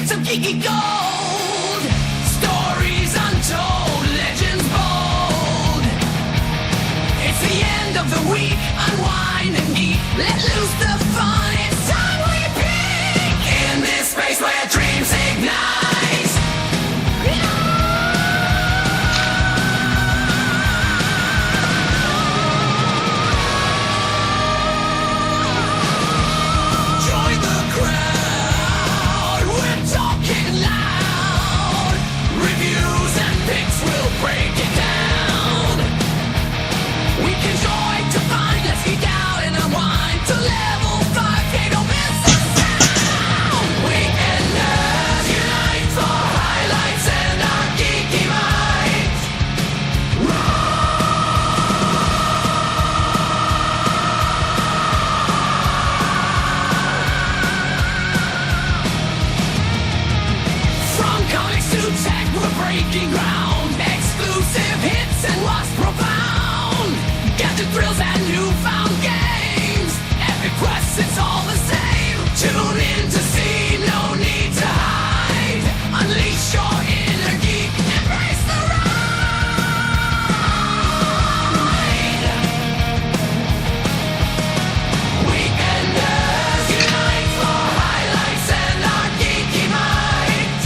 nuggets of geeky gold. Stories untold, legends bold. It's the end of the week, unwind and geek. Let loose the fun, it's time we peak. In this space where dreams ignite. Join the crowd, we're talking loud. Reviews and picks will break it down. We can join to find, let's geek out and unwind to level 5K, don't miss a sound. Weekenders unite for highlights and our geeky minds. From comics to tech, we're breaking ground. Exclusive hits and what's profound. Gadget thrills and newfound games. Epic quests, it's all the same. Tune in to see, no need to hide. Unleash your inner geek, embrace the ride. Weekenders unite for highlights and our geeky minds.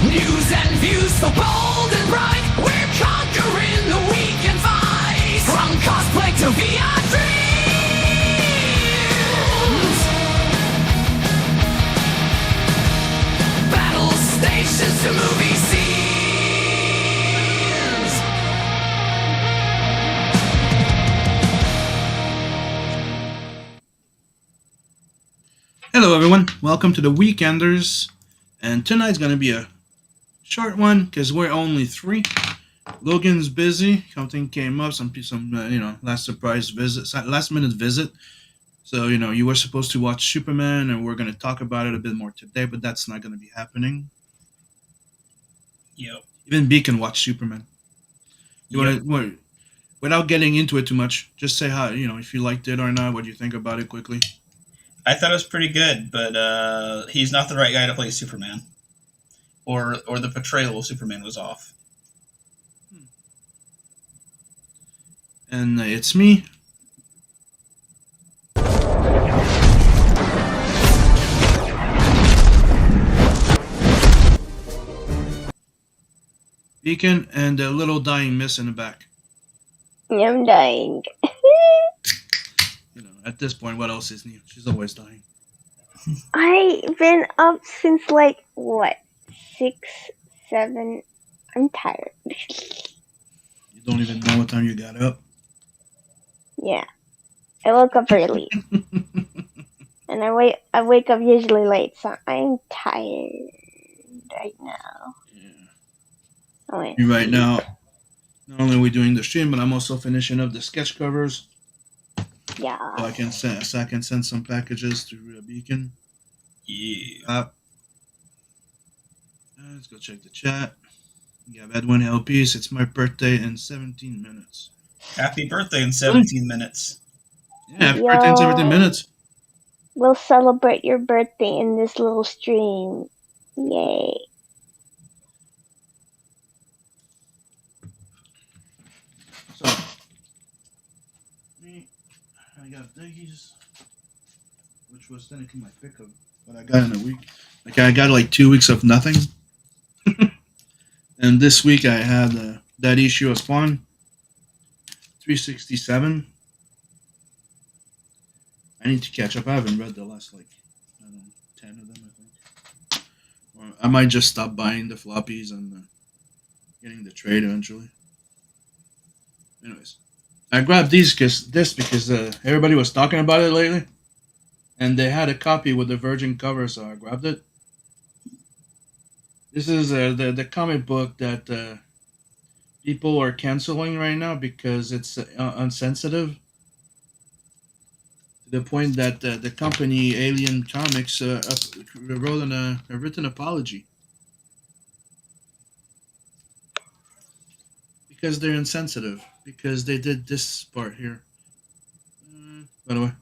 News and views so bold and bright. We're conquering the weekend fight. From cosplay to VR dreams. Battle stations to movie scenes. Hello, everyone. Welcome to the Weekenders. And tonight's going to be a short one because we're only three. Logan's busy. Something came up. Some last minute visit. So you were supposed to watch Superman, and we're going to talk about it a bit more today, but that's not going to be happening. Yep. Even B can watch Superman. Without getting into it too much, just say how if you liked it or not. What do you think about it quickly? I thought it was pretty good, but he's not the right guy to play Superman. Or the portrayal of Superman was off. And it's me. Beacon and a little dying miss in the back. I'm dying. At this point, what else is new? She's always dying. I've been up since 6, 7. I'm tired. You don't even know what time you got up. Yeah. I woke up early. And I wake up usually late, so I'm tired right now. Yeah. Right now, not only are we doing the stream, but I'm also finishing up the sketch covers. Yeah. So I can send some packages to Beacon. Yeah. Let's go check the chat. We have Edwin LPs. It's my birthday in 17 minutes. Happy birthday in 17 minutes. Yeah, happy birthday in 17 minutes. We'll celebrate your birthday in this little stream. Yay. So, I got Diggies, which was technically my pickup, but I got in a week. I got 2 weeks of nothing. And this week I had that issue of Spawn, 367. I need to catch up. I haven't read the last 10 of them, I think. Or I might just stop buying the floppies and getting the trade eventually. Anyways, I grabbed these because everybody was talking about it lately, and they had a copy with the Virgin cover, so I grabbed it. This is the comic book that people are canceling right now because it's unsensitive. To the point that the company Alien Comics wrote a written apology. Because they're insensitive. Because they did this part here. By the way,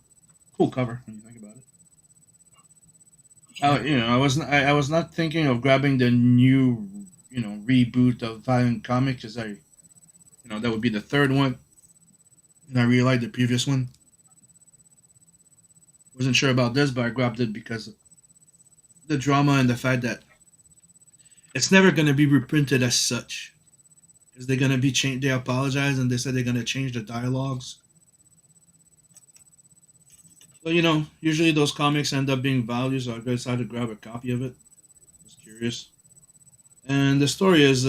cool cover when you think about it. I was not thinking of grabbing the new, reboot of Valiant Comics because that would be the third one, and I really liked the previous one. Wasn't sure about this, but I grabbed it because of the drama and the fact that it's never going to be reprinted as such. Because they're going to be changed. They apologize and they said they're going to change the dialogues. So, usually those comics end up being valued, so I decided to grab a copy of it. Just curious. And the story is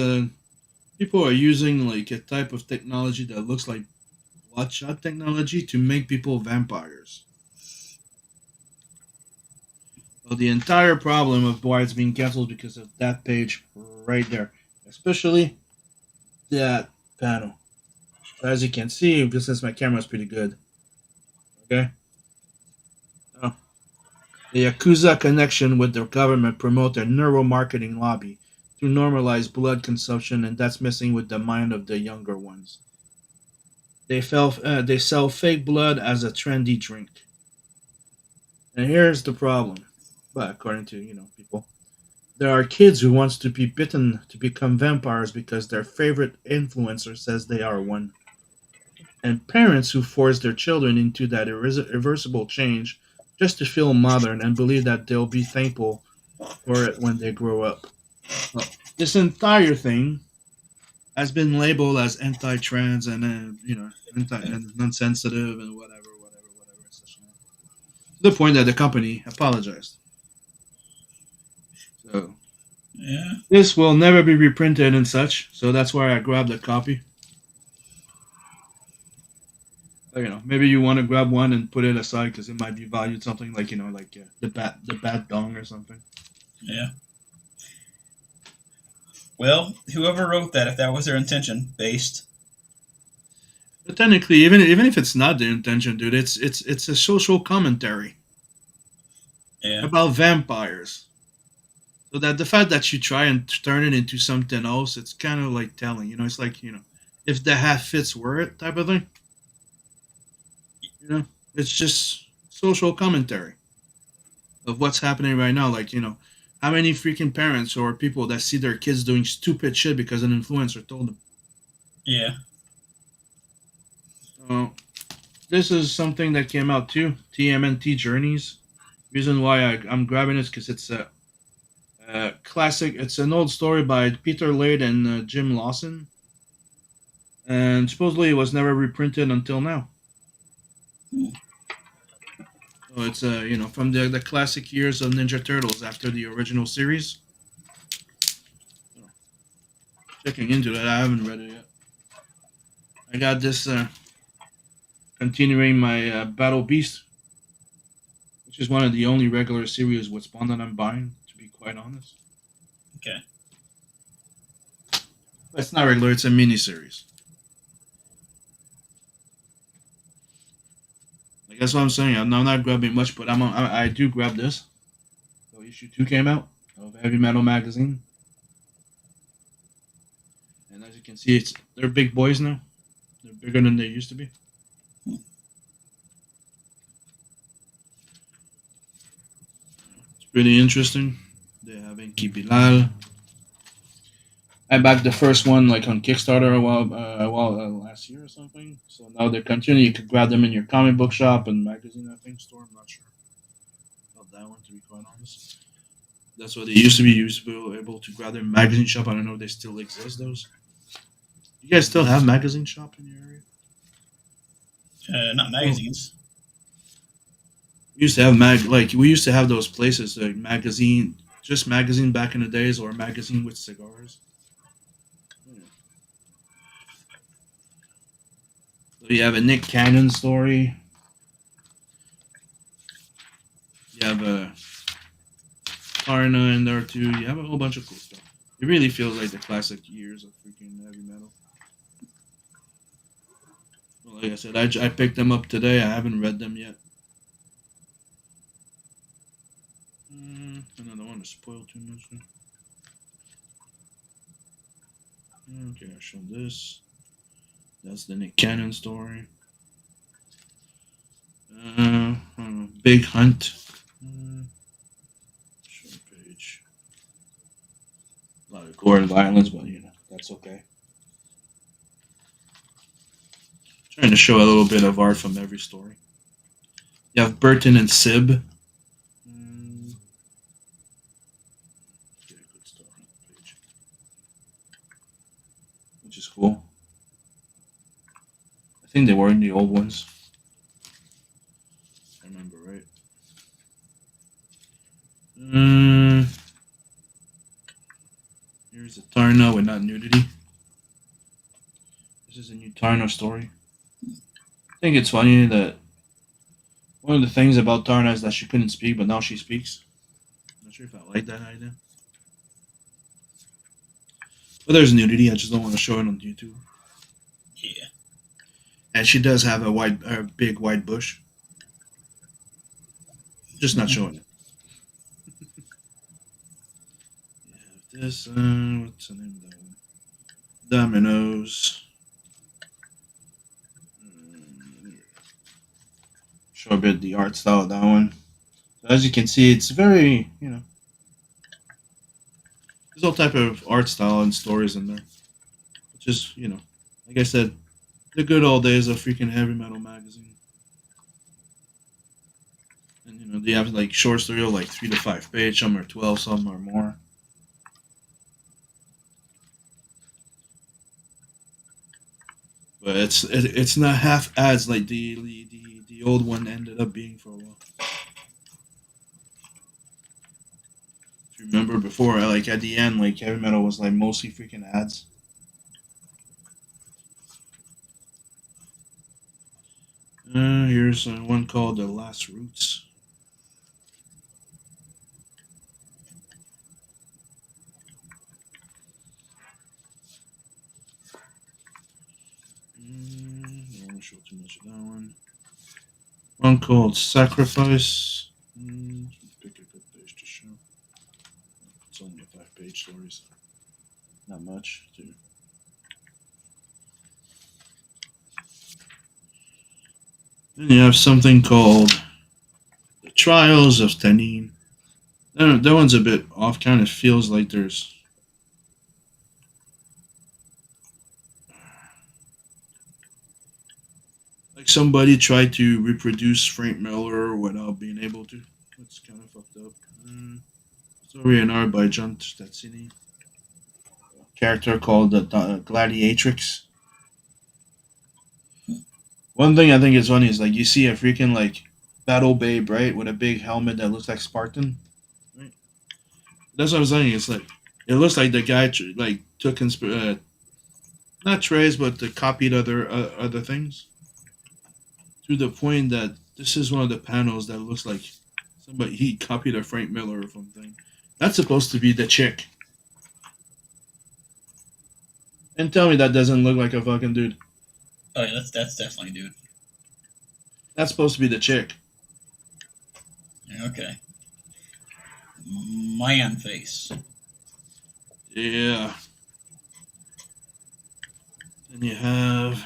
people are using like a type of technology that looks like bloodshot technology to make people vampires. Well, the entire problem of why it's being canceled because of that page right there, especially that panel. As you can see, since my camera is pretty good, okay. Oh. The Yakuza connection with the government promote a neuromarketing lobby to normalize blood consumption, and that's messing with the mind of the younger ones. They sell fake blood as a trendy drink. And here's the problem. But according to people, there are kids who wants to be bitten to become vampires because their favorite influencer says they are one, and parents who force their children into that irreversible change just to feel modern and believe that they'll be thankful for it when they grow up. Well, this entire thing has been labeled as anti-trans and anti and non-sensitive and whatever. To the point that the company apologized. So Yeah. this will never be reprinted and such. So that's why I grabbed a copy. Maybe you want to grab one and put it aside because it might be valued something like the bat dong or something. Yeah. Well, whoever wrote that, if that was their intention, based. But technically, even if it's not their intention, dude, it's a social commentary Yeah. about vampires. So that the fact that you try and turn it into something else, it's kind of like telling, it's like if the hat fits, wear it type of thing. It's just social commentary of what's happening right now. Like how many freaking parents or people that see their kids doing stupid shit because an influencer told them. Yeah. Uh, this is something that came out too. TMNT Journeys. Reason why I'm grabbing this because it's a classic. It's an old story by Peter Laird and Jim Lawson, and supposedly it was never reprinted until now. So it's from the classic years of Ninja Turtles after the original series. Checking into that, I haven't read it yet. I got this continuing my Battle Beast, which is one of the only regular series with Spawn that I'm buying, to be quite honest. Okay. But it's not regular; it's a mini series. Like that's what I'm saying. I'm not grabbing much, but I do grab this. So issue 2 came out of Heavy Metal magazine, and as you can see, they're big boys now. They're bigger than they used to be. It's pretty interesting. They have Enki Bilal. I backed the first one like on Kickstarter last year or something. So now they're continuing. You could grab them in your comic book shop and magazine, I think, store. I'm not sure about that one, to be quite honest. That's what they used to be. You used to be able to grab them in magazine shop. I don't know if they still exist, those. You guys still have magazine shop in your area? Not magazines. We used to have we used to have those places like just magazine back in the days, or magazine with cigars. So you have a Nick Cannon story. You have a Karna in there too. You have a whole bunch of cool stuff. It really feels like the classic years of freaking heavy metal. Well, like I said, I picked them up today. I haven't read them yet. I don't want to spoil too much. Okay, I show this. That's the Nick Cannon story. Big Hunt. A lot of gore and violence, but that's okay. Trying to show a little bit of art from every story. You have Burton and Sib. Get a good story on the page, which is cool. I think they were in the old ones. If I remember right. Here's a Tarna with not nudity. This is a new Tarna story. I think it's funny that one of the things about Tarna is that she couldn't speak, but now she speaks. I'm not sure if I like that idea. But there's nudity. I just don't want to show it on YouTube. Yeah. And she does have a big white bush. Just not showing it. You have this. What's the name of that one? Dominoes. Show a bit the art style of that one. So as you can see, it's very, there's all type of art style and stories in there. Which is, like I said, the good old days of freaking heavy metal magazine. And they have like short story, like 3 to 5 page, some are 12, some are more. But it's not half ads like the old one ended up being for a while. If you remember before, like at the end, like heavy metal was like mostly freaking ads. Here's one called The Last Roots. Don't want to show too much of that one. One called Sacrifice. Pick a good page to show. It's only a 5-page story, so not much. Then you have something called The Trials of Tanin. That one's a bit off. Kind of feels like there's like somebody tried to reproduce Frank Miller without being able to. That's kind of fucked up. Story and art by John Stazzini. Character called the Gladiatrix. One thing I think is funny is like you see a freaking like battle babe, right, with a big helmet that looks like Spartan. Right? That's what I'm saying. It's like it looks like the guy like took not trays, but copied other things. To the point that this is one of the panels that looks like somebody he copied a Frank Miller or something. That's supposed to be the chick. And tell me that doesn't look like a fucking dude. Oh yeah, that's definitely dude. That's supposed to be the chick. Yeah, okay. Man face. Yeah. Then you have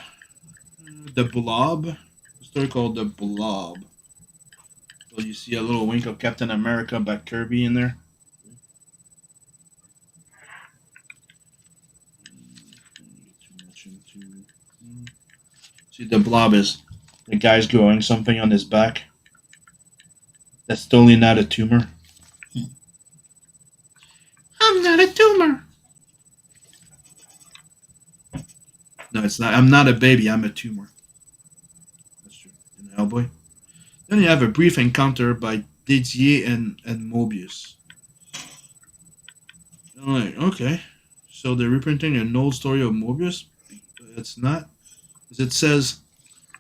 The Blob. A story called The Blob. So you see a little wink of Captain America by Kirby in there. See, the blob is the guy's growing something on his back. That's totally not a tumor. I'm not a tumor. No, it's not. I'm not a baby. I'm a tumor. That's true. In Hellboy. Then you have A Brief Encounter by Didier and Mobius. I'm like, okay. So they're reprinting an old story of Mobius? It's not. It says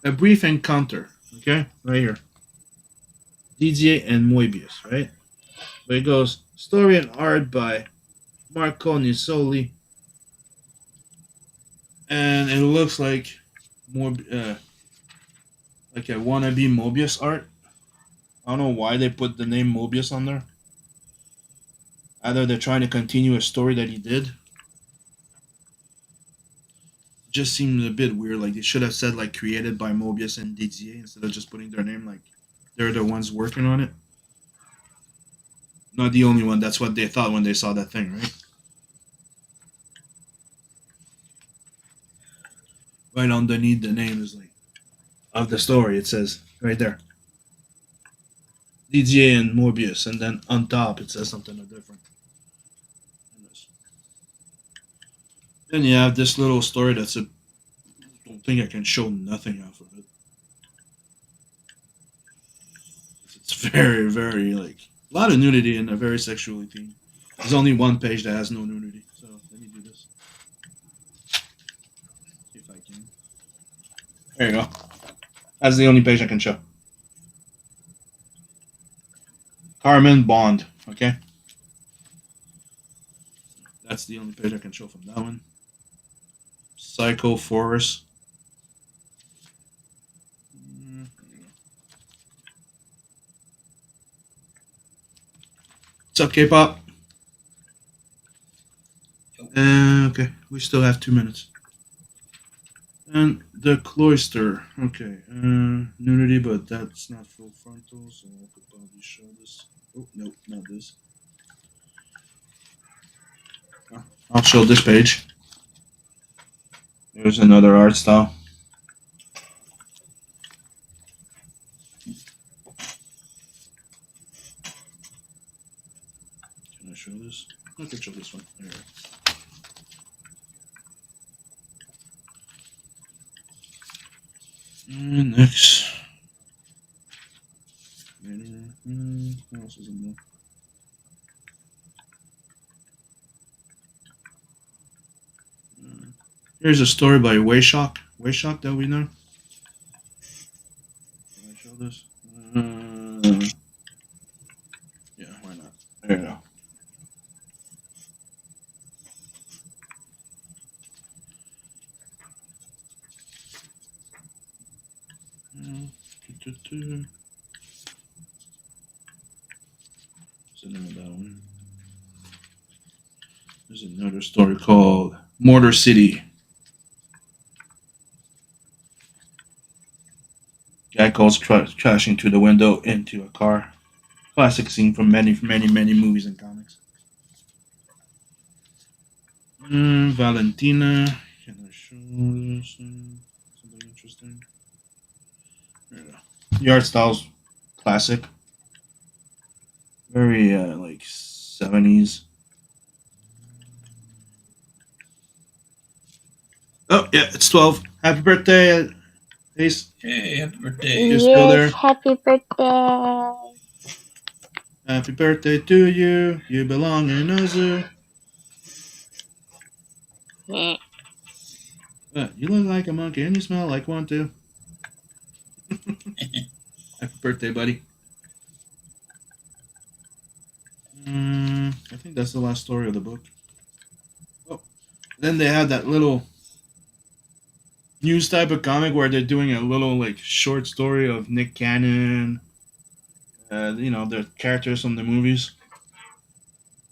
A Brief Encounter. Okay? Right here. Didier and Mobius, right? But it goes story and art by Marco Nisoli. And it looks like more like a wannabe Mobius art. I don't know why they put the name Mobius on there. Either they're trying to continue a story that he did. Just seemed a bit weird. Like they should have said like created by Mobius and Didier instead of just putting their name like they're the ones working on it. Not the only one. That's what they thought when they saw that thing, right? right underneath the name is like of the story. It says right there, DGA and Morbius, and then on top it says something different. Then you have this little story that's a. Don't think I can show nothing off of it. It's very, very like a lot of nudity and a very sexually themed. There's only one page that has no nudity, so let me do this. See if I can. There you go. That's the only page I can show. Carmen Bond. Okay. That's the only page I can show from that one. Psycho Force. What's up, K-pop? Okay, we still have 2 minutes. And the cloister. Okay, nudity, but that's not full frontal, so I could probably show this. Oh, no, not this. I'll show this page. There's another art style. Can I show this? I can show this one. There. And next. What else is in there? Here's a story by Wayshock. Wayshock that we know. Can I show this? Yeah, why not? There you go. What's the name of that one? There's another story called Mortar City. Guy calls crashing through the window into a car. Classic scene from many movies and comics. Valentina. Can I show this? Something interesting. There you go. The art style's classic. Very like 70s. Oh yeah, it's 12. Happy birthday, Ace. Hey, happy birthday. You're still there? Happy birthday. Happy birthday to you. You belong in a zoo. Yeah. You look like a monkey and you smell like one too. Happy birthday, buddy. I think that's the last story of the book. Oh, then they have that little news type of comic where they're doing a little like short story of Nick Cannon. You know, the characters from the movies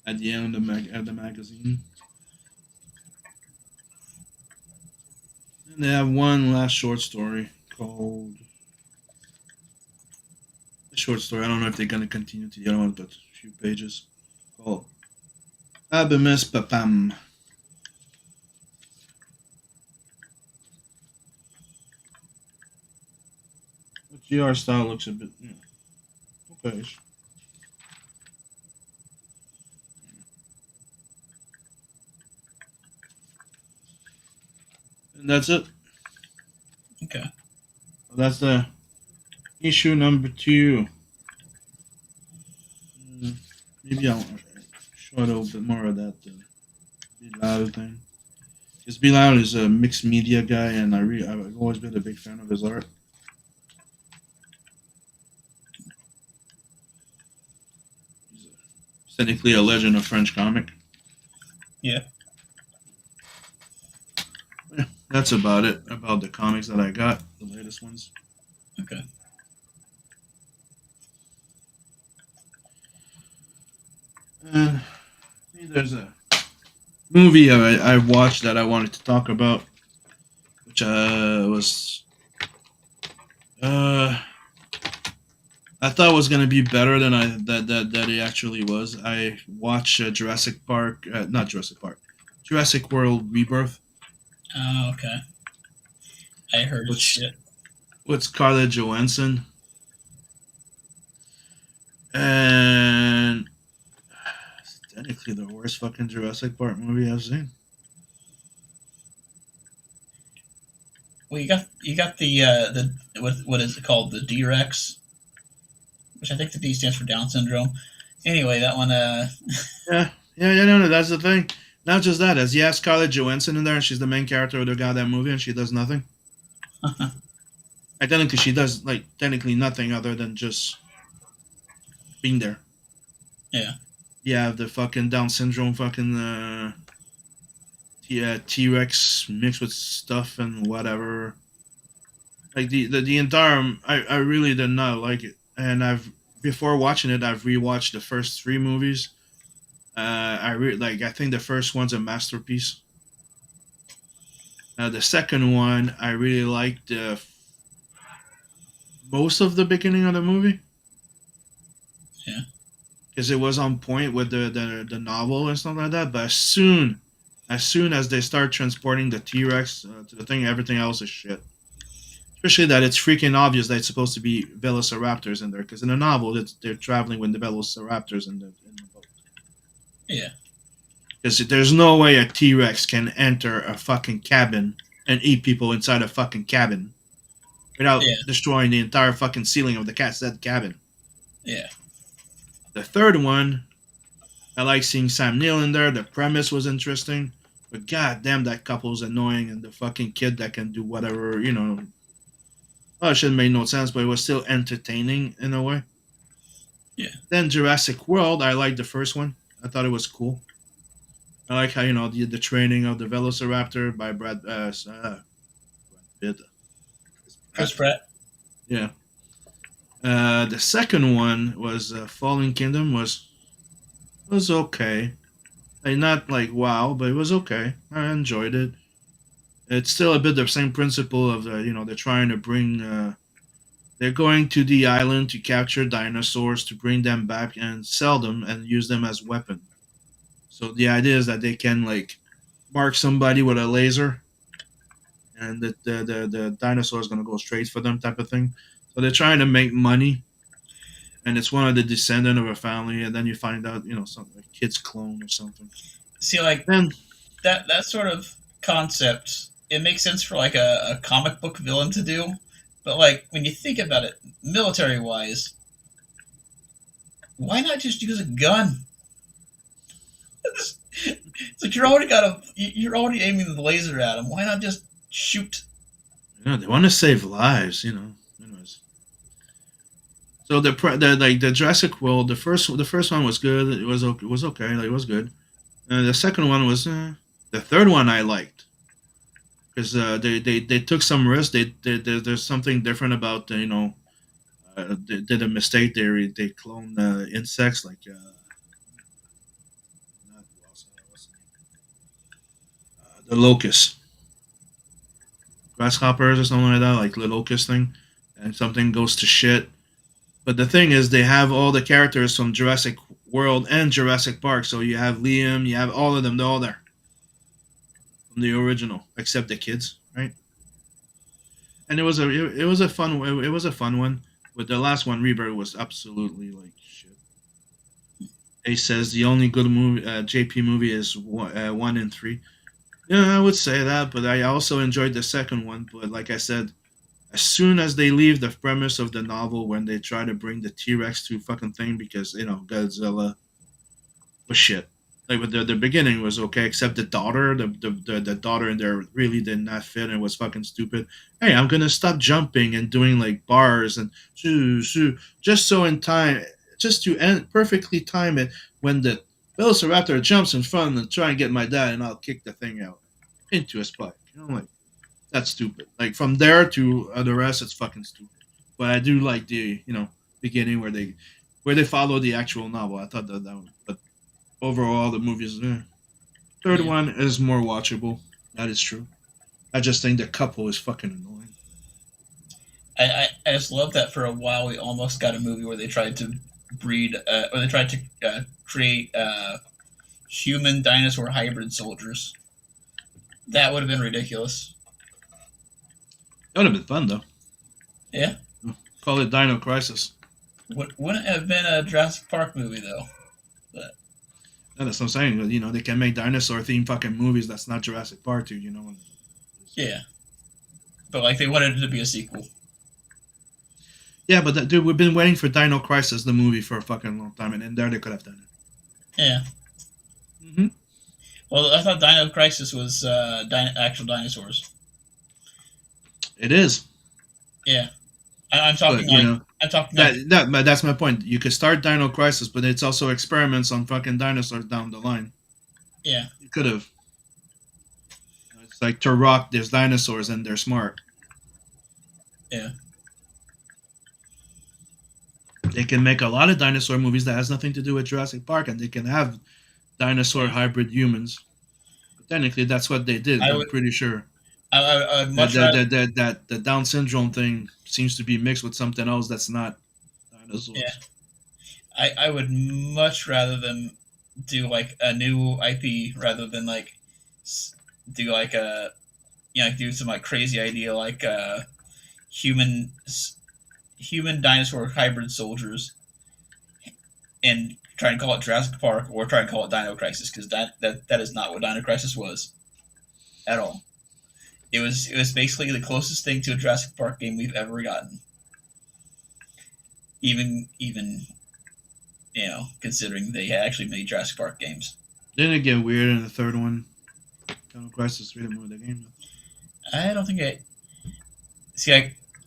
at the end of the magazine. And they have one last short story called a short story. I don't know if they're gonna continue to the other one, but a few pages called Abimus Papam. The GR style looks a bit, okay. And that's it. Okay. That's the issue number 2. Maybe I'll show a little bit more of that Bilal thing. Because Bilal is a mixed media guy, and I've always been a big fan of his art. He's technically a legend of French comic. Yeah. That's about it. About the comics that I got, the latest ones. Okay. There's a movie I watched that I wanted to talk about, which was I thought was gonna be better than that it actually was. I watched Jurassic World Rebirth. Oh, okay. I heard it's Which shit. with Scarlett Johansson, and it's technically the worst fucking Jurassic Park movie I've seen. Well, you got the what is it called, the D-Rex, which I think the D stands for Down syndrome. Anyway, that one. Yeah, no, that's the thing. Not just that, as you have Scarlett Johansson in there, and she's the main character of the goddamn movie, and she does nothing. Like, technically, she does technically nothing other than just being there. Yeah. You have the fucking Down syndrome, fucking T Rex mixed with stuff and whatever. Like the entire, I really did not like it, and before watching it, I've rewatched the first three movies. I think the first one's a masterpiece. The second one, I really liked most of the beginning of the movie. Yeah. Because it was on point with the novel and stuff like that. But as soon as they start transporting the T Rex to the thing, everything else is shit. Especially that it's freaking obvious that it's supposed to be velociraptors in there. Because in the novel, they're traveling with the velociraptors in the boat. Yeah. Because there's no way a T Rex can enter a fucking cabin and eat people inside a fucking cabin without destroying the entire fucking ceiling of the said cabin. Yeah. The third one, I like seeing Sam Neill in there. The premise was interesting, but goddamn, that couple's annoying, and the fucking kid that can do whatever, Well, it shouldn't make no sense, but it was still entertaining in a way. Yeah. Then Jurassic World, I liked the first one. I thought it was cool. I like how the training of the Velociraptor by Brad Pitt. Chris Pratt. Yeah. The second one was Fallen Kingdom was okay. Like, not like wow, but it was okay. I enjoyed it. It's still a bit the same principle of they're trying to bring they're going to the island to capture dinosaurs to bring them back and sell them and use them as weapon. So the idea is that they can like mark somebody with a laser, and the dinosaur is gonna go straight for them type of thing. So they're trying to make money, and it's one of the descendant of a family, and then you find out something like kid's clone or something. See, like Then that sort of concept, it makes sense for like a comic book villain to do, but like when you think about it, military wise, why not just use a gun? It's like you're already aiming the laser at him. Why not just shoot? they want to save lives, Anyways. So the Jurassic World, the first one was good. It was okay. Like, it was good. The second one was the third one I liked because they took some risk. There's something different about they did a mistake. They cloned insects like not what's the name? The locust, grasshoppers or something like that, like the locust thing, and something goes to shit. But the thing is, they have all the characters from Jurassic World and Jurassic Park. So you have Liam, you have all of them. They're all there from the original, except the kids, right? And it was a fun one. But the last one, Rebirth, was absolutely like shit. Ace says the only good movie, JP movie, is 1 and 3. Yeah, I would say that, but I also enjoyed the second one. But like I said, as soon as they leave the premise of the novel, when they try to bring the T Rex to fucking thing, because Godzilla was shit. Like, with the beginning was okay, except the daughter, the daughter in there really did not fit and was fucking stupid. Hey, I'm gonna stop jumping and doing like bars and shoo shoo, just so in time, just to perfectly time it when the Velociraptor jumps in front and try and get my dad, and I'll kick the thing out into a spike. Like, that's stupid. Like, from there to the rest, it's fucking stupid. But I do like the beginning where they follow the actual novel. I thought that one. But overall, the movie is Third one is more watchable. That is true. I just think the couple is fucking annoying. I just love that for a while we almost got a movie where they tried to breed or they tried to create human dinosaur hybrid soldiers. That would have been ridiculous. That would have been fun though. Yeah. Call it Dino Crisis. Wouldn't have been a Jurassic Park movie though. That's what I'm saying. You know, they can make dinosaur themed fucking movies that's not Jurassic Park too. You know. Yeah. But like they wanted it to be a sequel. Yeah, but dude, we've been waiting for Dino Crisis, the movie, for a fucking long time, and in there they could have done it. Yeah. Mm-hmm. Well, I thought Dino Crisis was actual dinosaurs. It is. Yeah. I'm talking But, you know, I'm talking like, that's my point. You could start Dino Crisis, but it's also experiments on fucking dinosaurs down the line. yeah. You could have. It's like Turok, there's dinosaurs and they're smart. Yeah. They can make a lot of dinosaur movies that has nothing to do with Jurassic Park, and they can have dinosaur hybrid humans. But technically, that's what they did. I'm pretty sure. I'd much rather. That the Down syndrome thing seems to be mixed with something else that's not dinosaurs. Yeah. I would much rather them do like a new IP rather than like do like a do some like crazy idea like human dinosaur hybrid soldiers and try and call it Jurassic Park or try and call it Dino Crisis because that is not what Dino Crisis was at all. It was basically the closest thing to a Jurassic Park game we've ever gotten. Even considering they actually made Jurassic Park games. Didn't it get weird in the third one? Dino Crisis really moved the game. I don't think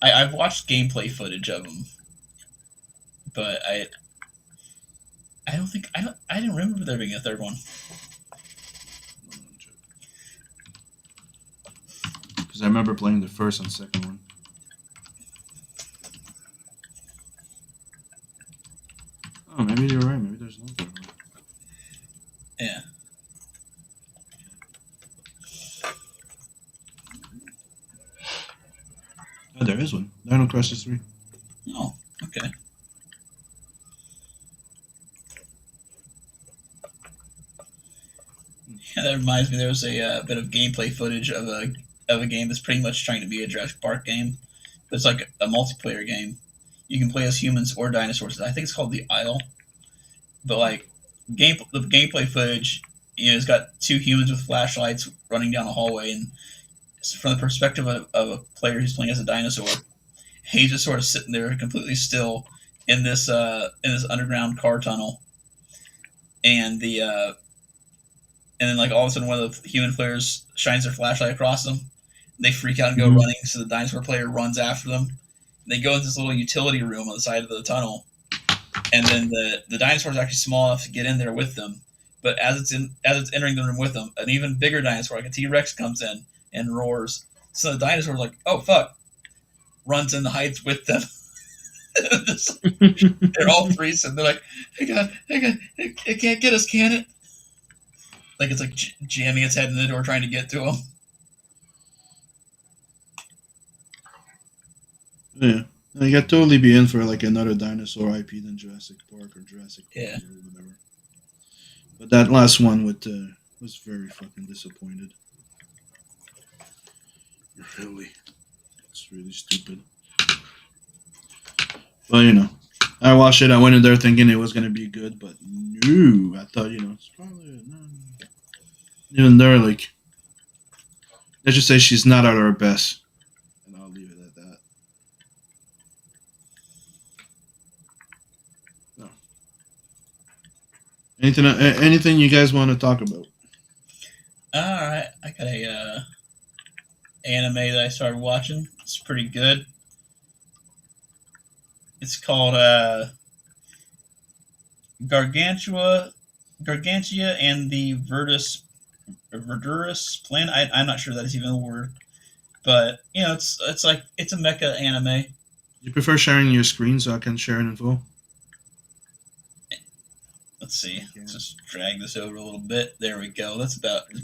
I've watched gameplay footage of them, but I didn't remember there being a third one. Because I remember playing the first and second one. Oh, maybe you're right. Maybe there's no third one. Yeah. Oh, there is one. Dino Crisis 3. Oh, okay. Yeah, that reminds me. There was a bit of gameplay footage of a game that's pretty much trying to be a Jurassic Park game. But it's like a multiplayer game. You can play as humans or dinosaurs. I think it's called The Isle. But like the gameplay footage, it's got two humans with flashlights running down a hallway, and from the perspective of a player who's playing as a dinosaur, he's just sort of sitting there completely still in this underground car tunnel, and then like all of a sudden one of the human players shines their flashlight across them. They freak out and go running, so the dinosaur player runs after them. They go into this little utility room on the side of the tunnel, and then the dinosaur is actually small enough to get in there with them. But as it's entering the room with them, an even bigger dinosaur, like a T-Rex, comes in and roars. So the dinosaur's like, "Oh fuck!" runs in the heights with them. They're all three, so they're like, "Hey God, it can't get us, can it?" Like it's like jamming its head in the door, trying to get to him. Yeah. I could totally be in for like another dinosaur IP than Jurassic Park or Jurassic Park or whatever. But that last one was very fucking disappointed. Really. It's really stupid. Well, I watched it. I went in there thinking it was going to be good, but no. I thought, it's probably... No. Even there, like... Let's just say she's not at her best. And I'll leave it at that. No. Anything you guys want to talk about? Alright, I got a anime that I started watching. It's pretty good. It's called Gargantua and the Verdurous Plan. I'm not sure that is even a word, but it's a mecha anime. You prefer sharing your screen so I can share an info? Let's see. Let's just drag this over a little bit. There we go. That's about as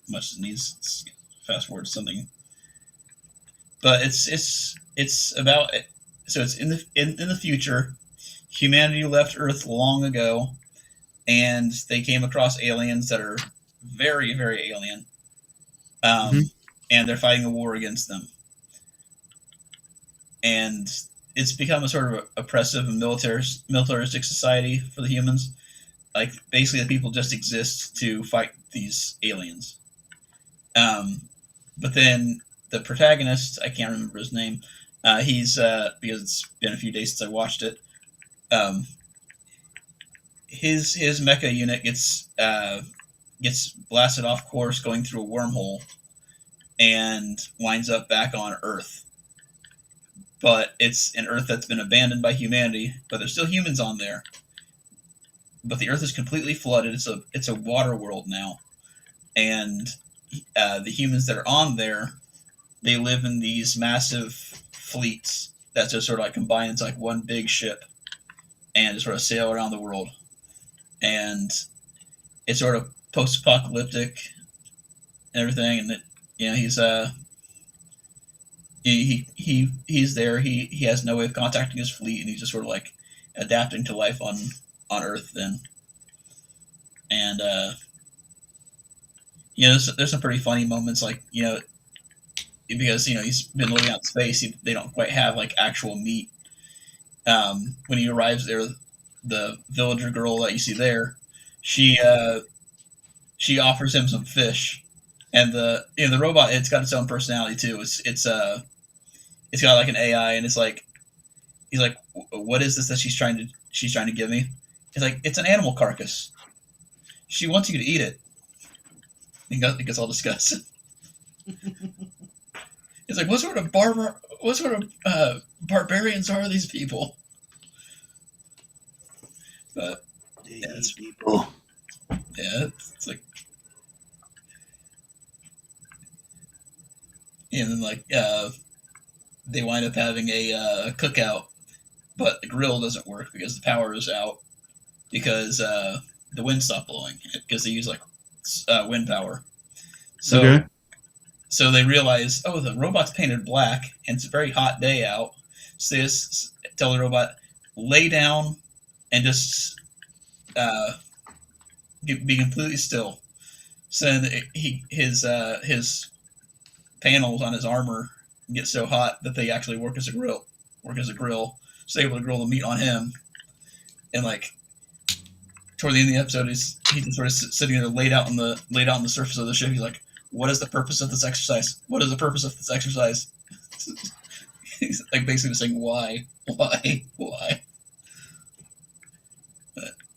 much as it needs. Let's fast forward to something. But it's about. So it's in the future. Humanity left Earth long ago, and they came across aliens that are very, very alien. And they're fighting a war against them. and it's become a sort of oppressive and militaristic society for the humans. Like basically, the people just exist to fight these aliens. Um, but then the protagonist, I can't remember his name. He's because it's been a few days since I watched it. Um, his mecha unit gets blasted off course going through a wormhole and winds up back on Earth. But it's an Earth that's been abandoned by humanity, but there's still humans on there. But the Earth is completely flooded. It's a water world now, and the humans that are on there, they live in these massive fleets that just sort of like combine into like one big ship and just sort of sail around the world. And it's sort of post-apocalyptic and everything, and he's there. He has no way of contacting his fleet, and he's just sort of like adapting to life on Earth then. And there's some pretty funny moments, like because he's been living out in space. They don't quite have like actual meat. When he arrives there, the villager girl that you see there, she offers him some fish, and the robot, it's got its own personality too. It's got like an AI, and he's like, what is this that she's trying to give me? He's like, it's an animal carcass. She wants you to eat it. It gets all disgusted. It's like, what sort of barbarians are these people? But it's people. Yeah, it's like, and then like they wind up having a cookout, but the grill doesn't work because the power is out because the wind stopped blowing because they use like wind power. So Okay. so they realize, oh, the robot's painted black and it's a very hot day out. So they just tell the robot, lay down and just be completely still. So then his panels on his armor get so hot that they actually work as a grill. So they're able to grill the meat on him. And like toward the end of the episode, he's just sort of sitting there laid out on the surface of the ship. He's like, what is the purpose of this exercise? What is the purpose of this exercise? He's like basically saying, why? But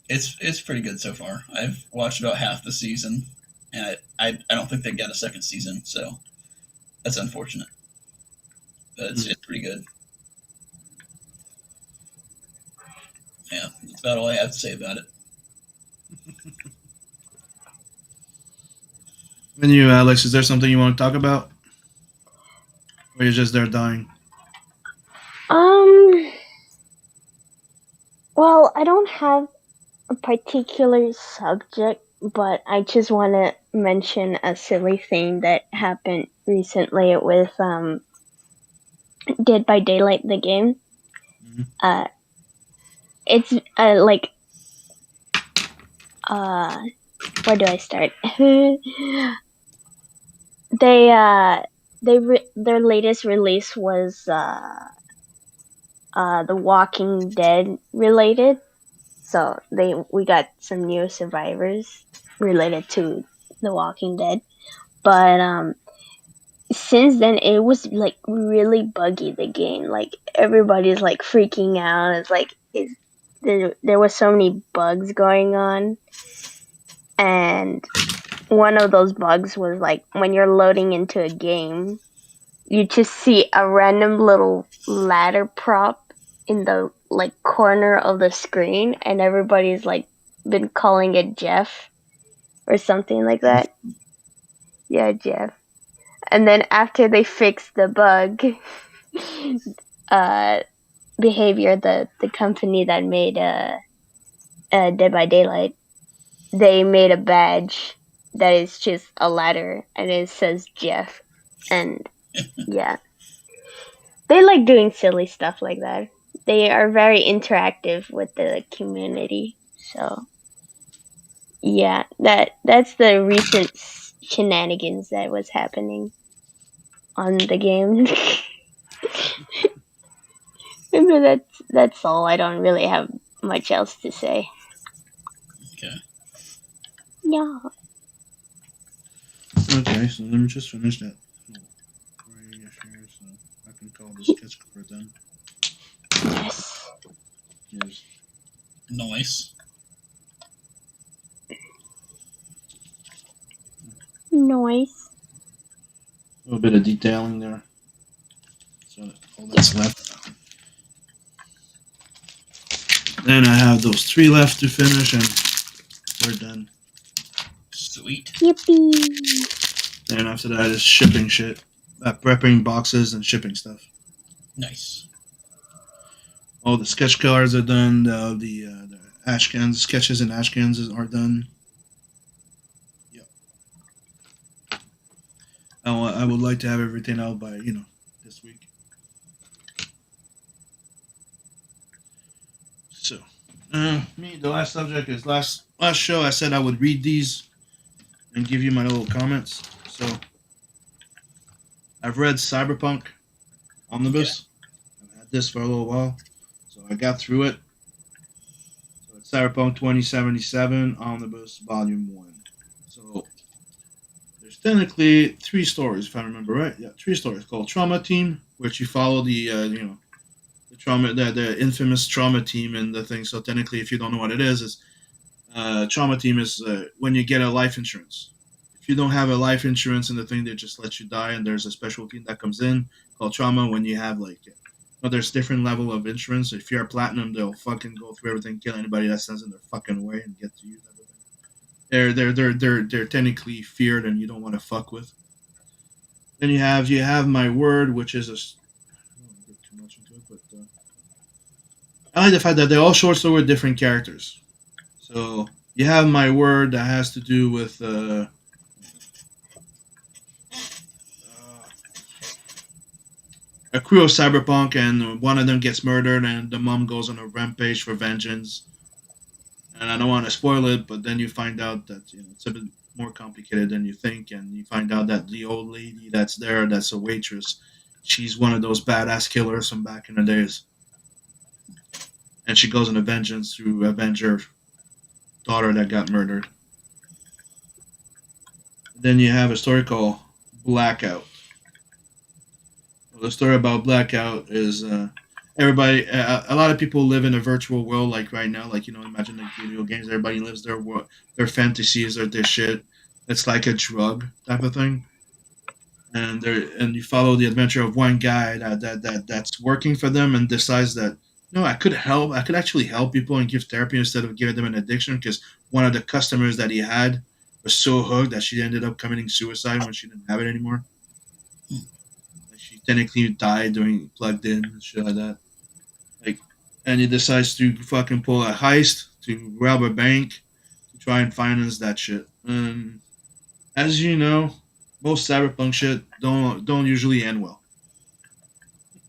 it's pretty good so far. I've watched about half the season, and I don't think they got a second season, so that's unfortunate. But it's pretty good. Yeah, that's about all I have to say about it. And you, Alex, is there something you want to talk about? Or you're just there dying? Well, I don't have a particular subject, but I just want to mention a silly thing that happened recently with Dead by Daylight, the game. Mhm. It's like where do I start? Their latest release was The Walking Dead related. So we got some new survivors related to The Walking Dead. But since then it was like really buggy, the game. Like everybody's like freaking out. It's like there was so many bugs going on. And one of those bugs was like when you're loading into a game, you just see a random little ladder prop in the like corner of the screen, and everybody's like been calling it Jeff or something like that. Yeah, Jeff. And then after they fixed the bug, Behavior, the company that made Dead by Daylight, they made a badge that is just a ladder and it says Jeff. And yeah, they like doing silly stuff like that. They are very interactive with the community. So yeah, that's the recent shenanigans that was happening on the game. But that's all. I don't really have much else to say. Okay. Yeah. Okay, so let me just finish that little grayish here so I can call this sketch cover done. Yes. Here's Nice. Nice. a little bit of detailing there. So all that's left. Then I have those 3 left to finish and we're done. Sweet. Yippee. Then after that is shipping shit. Prepping boxes and shipping stuff. Nice. All the sketch cards are done. The ash cans, sketches and ash cans are done. Yep. I would like to have everything out by this week. So, the last subject is last show. I said I would read these and give you my little comments. So, I've read Cyberpunk Omnibus. I've had this for a little while, so I got through it. So it's Cyberpunk 2077 Omnibus Volume 1. So there's technically 3 stories, if I remember right. Yeah, 3 stories called Trauma Team, which you follow the the trauma, the infamous Trauma Team and the thing. So technically, if you don't know what it is Trauma Team is when you get a life insurance. If you don't have a life insurance and the thing, they just let you die, and there's a special team that comes in called Trauma when you have there's different level of insurance. If you're a platinum, they'll fucking go through everything, kill anybody that stands in their fucking way, and get to you. Type of thing. They're technically feared, and you don't want to fuck with. Then you have My Word, which is I don't want to get too much into it, but I like the fact that they're all short story with different characters. So you have My Word that has to do with a crew of cyberpunk, and one of them gets murdered, and the mom goes on a rampage for vengeance. And I don't want to spoil it, but then you find out that it's a bit more complicated than you think, and you find out that the old lady that's there, that's a waitress, she's one of those badass killers from back in the days, and she goes on a vengeance to avenge her daughter that got murdered. Then you have a story called Blackout. The story about Blackout is everybody. A lot of people live in a virtual world, like right now. Like imagine like video games. Everybody lives their world, their fantasies, or their shit. It's like a drug type of thing. And you follow the adventure of one guy that's working for them and decides that I could help. I could actually help people and give therapy instead of giving them an addiction. Because one of the customers that he had was so hooked that she ended up committing suicide when she didn't have it anymore. She technically died during plugged in and shit like that. And he decides to fucking pull a heist to rob a bank to try and finance that shit. As you know, most cyberpunk shit don't usually end well.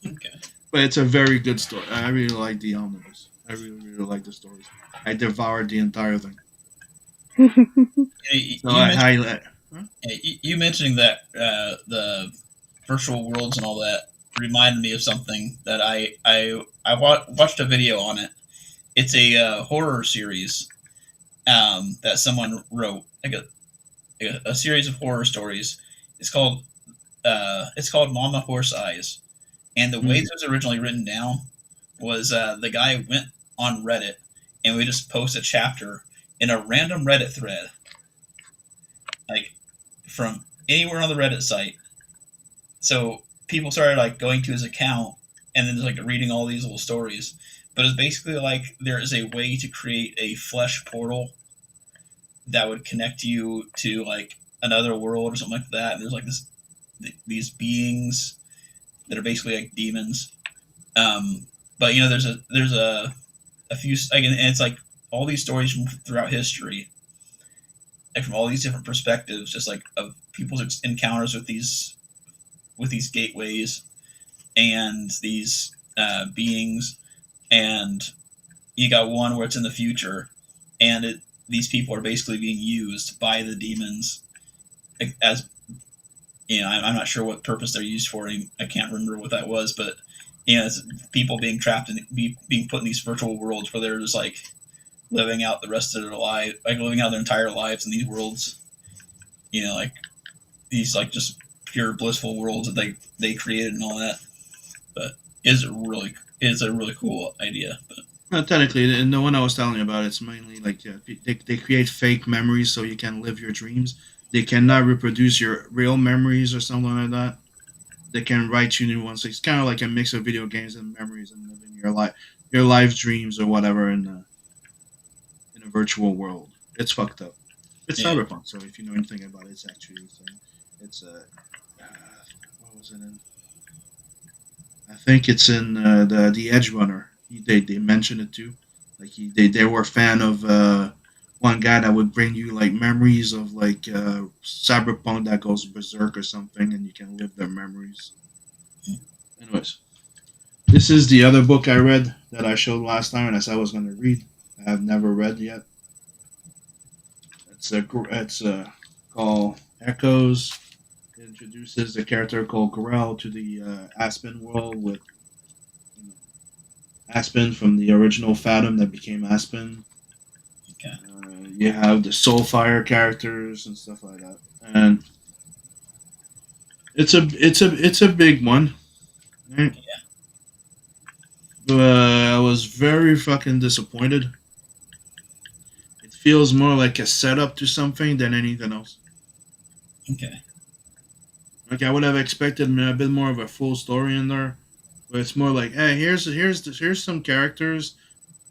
Okay. But it's a very good story. I really like the omnibus. I really like the stories. I devoured the entire thing. You mentioning that the virtual worlds and all that reminded me of something that I watched a video on it. It's a horror series that someone wrote, like a series of horror stories. It's called Mama Horse Eyes, and the way it was originally written down was the guy went on Reddit and we just post a chapter in a random Reddit thread, like from anywhere on the Reddit site. So people started like going to his account and then just like reading all these little stories. But it's basically like there is a way to create a flesh portal that would connect you to like another world or something like that. And there's like these beings that are basically like demons. But there's a few, and it's like all these stories from throughout history, like from all these different perspectives, just like of people's encounters with these gateways and these beings. And you got one where it's in the future, and these people are basically being used by the demons as I'm not sure what purpose they're used for. I can't remember what that was, but it's people being trapped and being put in these virtual worlds where they're just like living out the rest of their life, like living out their entire lives in these worlds. Like these like just pure blissful worlds that they created and all that. But it's a really cool idea. But Technically, the one I was telling you about, it's mainly like they create fake memories so you can live your dreams. They cannot reproduce your real memories or something like that. They can write you new ones. It's kind of like a mix of video games and memories and living your life dreams or whatever in a virtual world. It's fucked up. It's Yeah. cyberpunk. So if you know anything about it, it's actually it's what was it in? I think it's in the Edge Runner. They mentioned it too. Like they were a fan of one guy that would bring you like memories of like cyberpunk that goes berserk or something, and you can live their memories. Anyways, this is the other book I read that I showed last time, and I said I was going to read. I have never read yet. It's called Echoes. It introduces a character called Grell to the Aspen world with Aspen from the original Fathom that became Aspen. okay. You have the Soulfire characters and stuff like that, and it's a big one. Right? Yeah. I was very fucking disappointed. It feels more like a setup to something than anything else. Okay. Like I would have expected a bit more of a full story in there, but it's more like, hey, here's some characters.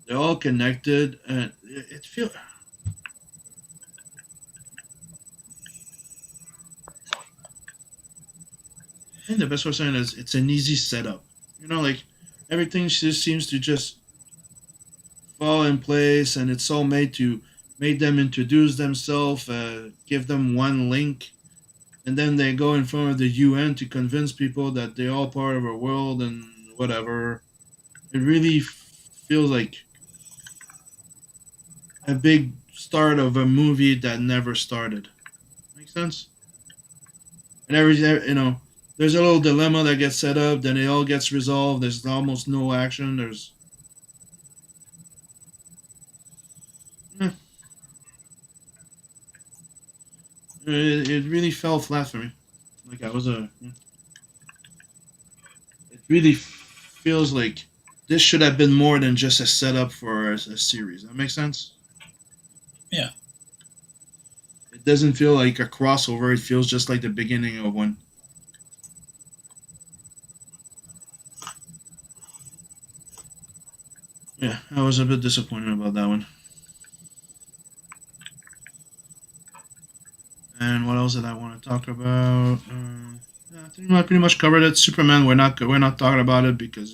They're all connected, and it feels. I think the best way of saying it is it's an easy setup. Like everything just seems to just fall in place, and it's all made them introduce themselves, give them one link, and then they go in front of the UN to convince people that they're all part of our world and whatever. It really feels like a big start of a movie that never started. Make sense? And there's a little dilemma that gets set up, then it all gets resolved. There's almost no action. Eh. It really fell flat for me. Like it really feels like this should have been more than just a setup for a series. That makes sense? Yeah. It doesn't feel like a crossover. It feels just like the beginning of one. Yeah, I was a bit disappointed about that one. And what else did I want to talk about? Yeah, I think I pretty much covered it. Superman, we're not talking about it because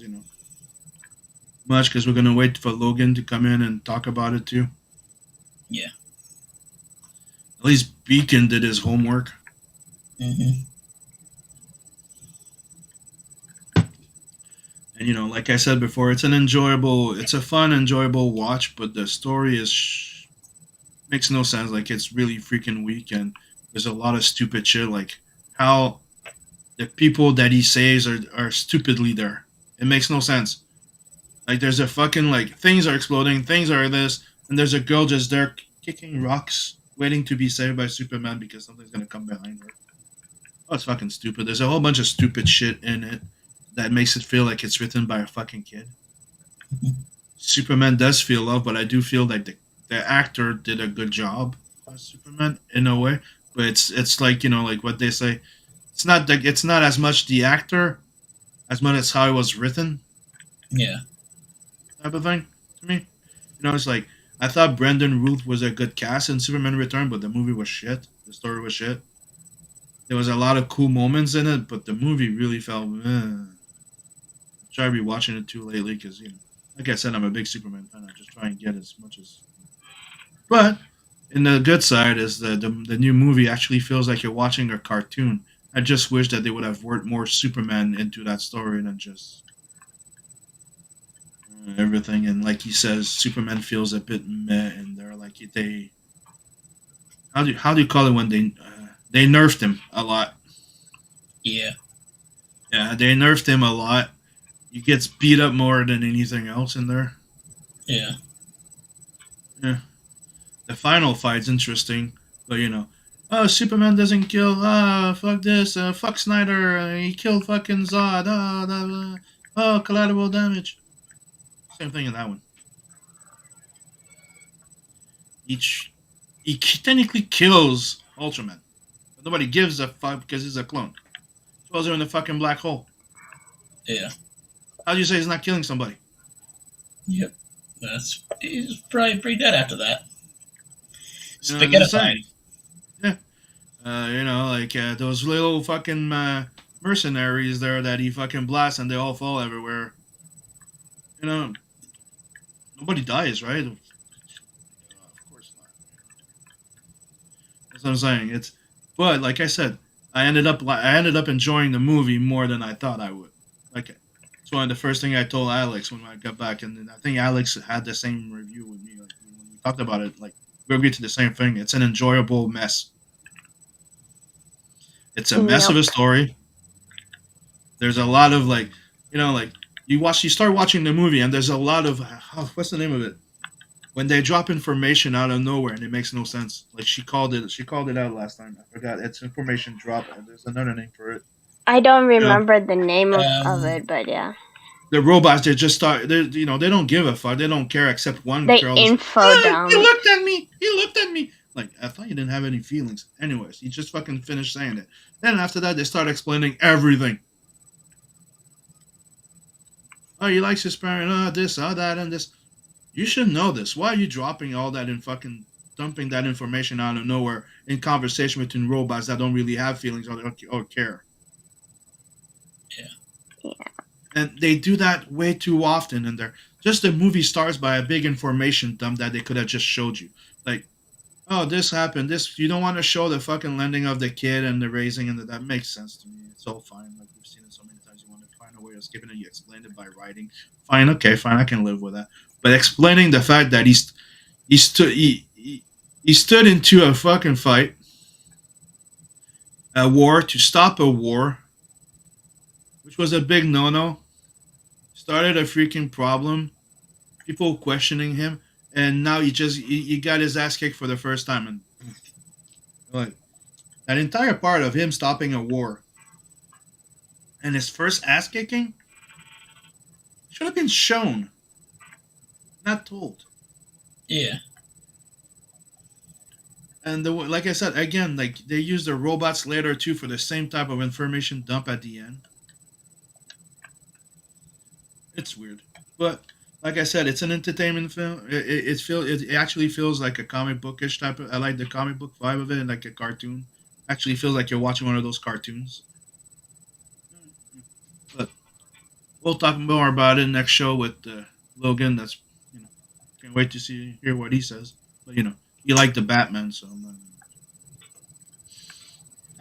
because we're gonna wait for Logan to come in and talk about it too. Yeah. At least Beacon did his homework. Mm-hmm. And like I said before, it's a fun, enjoyable watch, but the story makes no sense. Like it's really freaking weak, and there's a lot of stupid shit. Like how the people that he saves are stupidly there. It makes no sense. Like there's a fucking like things are exploding, things are this, and there's a girl just there kicking rocks, waiting to be saved by Superman because something's gonna come behind her. Oh, it's fucking stupid. There's a whole bunch of stupid shit in it that makes it feel like it's written by a fucking kid. Superman does feel love, but I do feel like the actor did a good job as Superman in a way. But it's like like what they say, it's not as much the actor as much as how it was written Yeah. type of thing to me. It's like I thought Brendan Ruth was a good cast in Superman Return, but the movie was shit. The story was shit. There was a lot of cool moments in it, but the movie really felt. Try rewatching it too lately because like I said, I'm a big Superman fan. I just try and get as much as. But in the good side is the new movie actually feels like you're watching a cartoon. I just wish that they would have worked more Superman into that story than just everything. And like he says, Superman feels a bit meh in there. Like they, how do you call it when they nerfed him a lot? Yeah. Yeah, they nerfed him a lot. he gets beat up more than anything else in there. Yeah. Yeah. The final fight's interesting, but oh, Superman doesn't kill. Ah, fuck this. Fuck Snyder. He killed fucking Zod. Oh, collateral damage. Same thing in that one. He technically kills Ultraman, but nobody gives a fuck because he's a clone. Throws her in the fucking black hole. Yeah. How do you say he's not killing somebody? Yep. He's probably pretty dead after that. You know what I'm saying? Spaghettified. Yeah. Those little fucking mercenaries there that he fucking blasts and they all fall everywhere. Nobody dies, right? Of course not. That's what I'm saying. But like I said, I ended up enjoying the movie more than I thought I would. Like, it's one of the first thing I told Alex when I got back, and I think Alex had the same review with me. Like, when we talked about it, like we agreed to the same thing. It's an enjoyable mess. It's a mess of a story. There's a lot of you start watching the movie, and there's a lot of what's the name of it? When they drop information out of nowhere and it makes no sense. Like she called it out last time. I forgot. It's information drop. There's another name for it. I don't remember the name of it, but yeah. The robots, they just start. They don't give a fuck. They don't care except one They girl. info down. He looked at me. He looked at me. Like, I thought you didn't have any feelings. Anyways, he just fucking finished saying it. Then after that, they start explaining everything. Oh, he likes his parent. This, that, and this. You should know this. Why are you dropping all that and fucking dumping that information out of nowhere in conversation between robots that don't really have feelings or care? Yeah. And they do that way too often. And the movie starts by a big information dump that they could have just showed you. Like, oh, this happened. This you don't want to show the fucking landing of the kid and the raising, and that makes sense to me. It's all fine. Like we've seen it so many times. You want to find a way of skipping it. You explain it by writing. Fine, okay, fine. I can live with that. But explaining the fact that he stood into a fucking fight, a war to stop a war, which was a big no-no. Started a freaking problem. People questioning him, and now he got his ass kicked for the first time. And like that entire part of him stopping a war and his first ass kicking should have been shown, not told. Yeah. And like I said again, like they use the robots later too for the same type of information dump at the end. It's weird, but like I said, it's an entertainment film. It actually feels like a comic bookish type of. I like the comic book vibe of it, like a cartoon. Actually, feels like you're watching one of those cartoons. But we'll talk more about it next show with Logan. That's can't wait to hear what he says. But he liked the Batman, so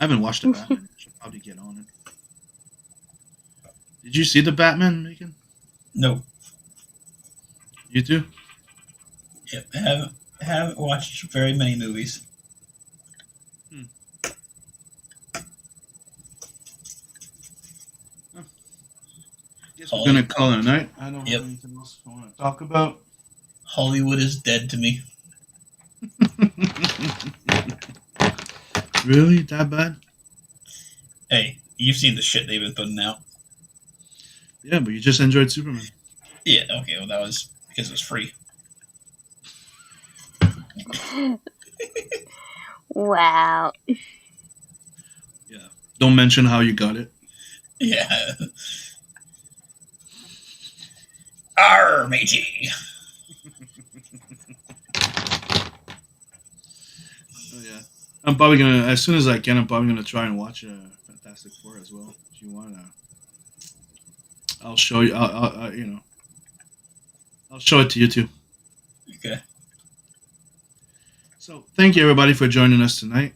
I haven't watched the Batman. I should probably get on it. Did you see the Batman, Megan? No. You too? Yep. Haven't watched very many movies. Guess we're gonna call it a night. I don't Yep. have anything else I want to talk about. Hollywood is dead to me. Really? That bad? Hey, you've seen the shit they've been putting out. Yeah, but you just enjoyed Superman. Yeah, okay, well that was because it was free. Wow. Yeah. Don't mention how you got it. Yeah. Arr, matey. Oh yeah. I'm probably gonna, as soon as I can, I'm probably gonna try and watch Fantastic Four as well. If you wanna, I'll show you. I'll show it to you too. Okay. So thank you everybody for joining us tonight.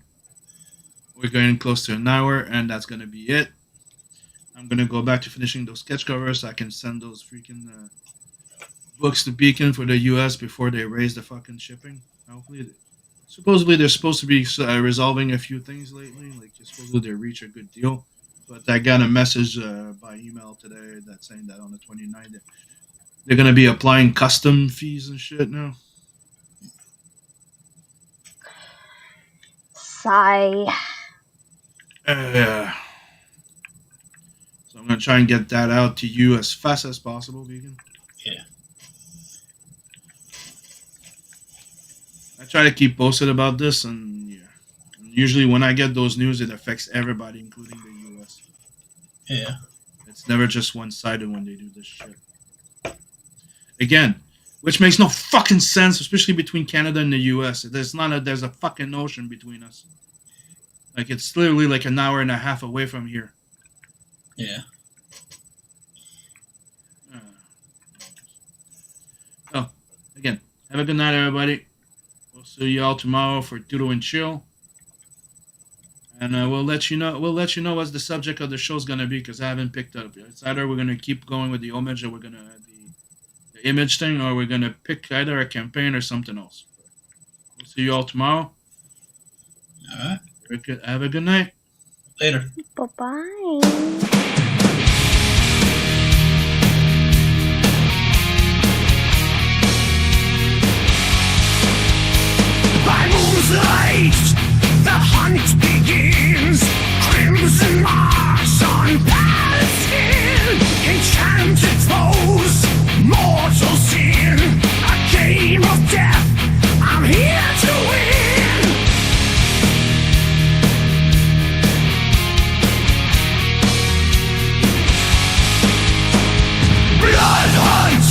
We're getting close to an hour, and that's gonna be it. I'm gonna go back to finishing those sketch covers so I can send those freaking books to Beacon for the U.S. before they raise the fucking shipping. Hopefully, supposedly they're supposed to be resolving a few things lately. Like supposedly they reach a good deal. But I got a message by email today that's saying that on the 29th they're gonna be applying custom fees and shit now. Sigh. Yeah. So I'm gonna try and get that out to you as fast as possible, Vegan. Yeah. I try to keep posted about this, and yeah, usually when I get those news, it affects everybody, including the U.S. Yeah. It's never just one-sided when they do this shit. Again, which makes no fucking sense, especially between Canada and the U.S. There's a fucking ocean between us. Like, it's literally like an hour and a half away from here. Yeah. So, again, have a good night, everybody. We'll see you all tomorrow for Tudo and Chill. And we'll let you know what the subject of the show's gonna be, because I haven't picked up yet. It's either we're gonna keep going with the homage, or we're gonna the image thing, or we're gonna pick either a campaign or something else. We'll see you all tomorrow. All right. Have a good night. Later. Bye-bye. By moonlight, the hunt begins. Crimson marks on pallid skin. Enchanted foes, mortal sin. A game of death, I'm here to win. Blood hunt,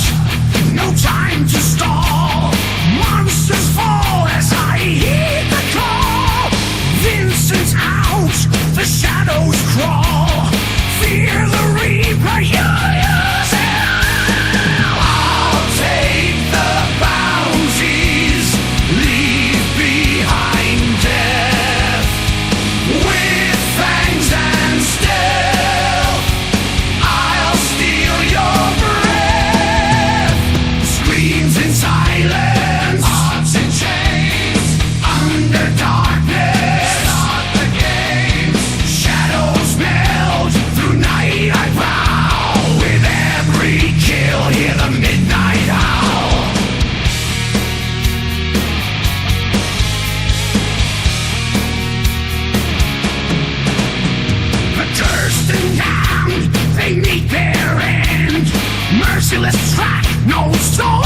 no time to stall. Monsters fall as I heed the call. Vincent's out, the shadows crawl. Fear the reaper, you use hell. I'll take the bounties, leave behind death. With fangs and stealth, I'll steal your breath. Screams in silence, hearts in chains, under darkness. Start the games. Shadows meld through night. I vow, with every kill, hear the midnight howl. The cursed and damned, they meet their end. Merciless track, no soul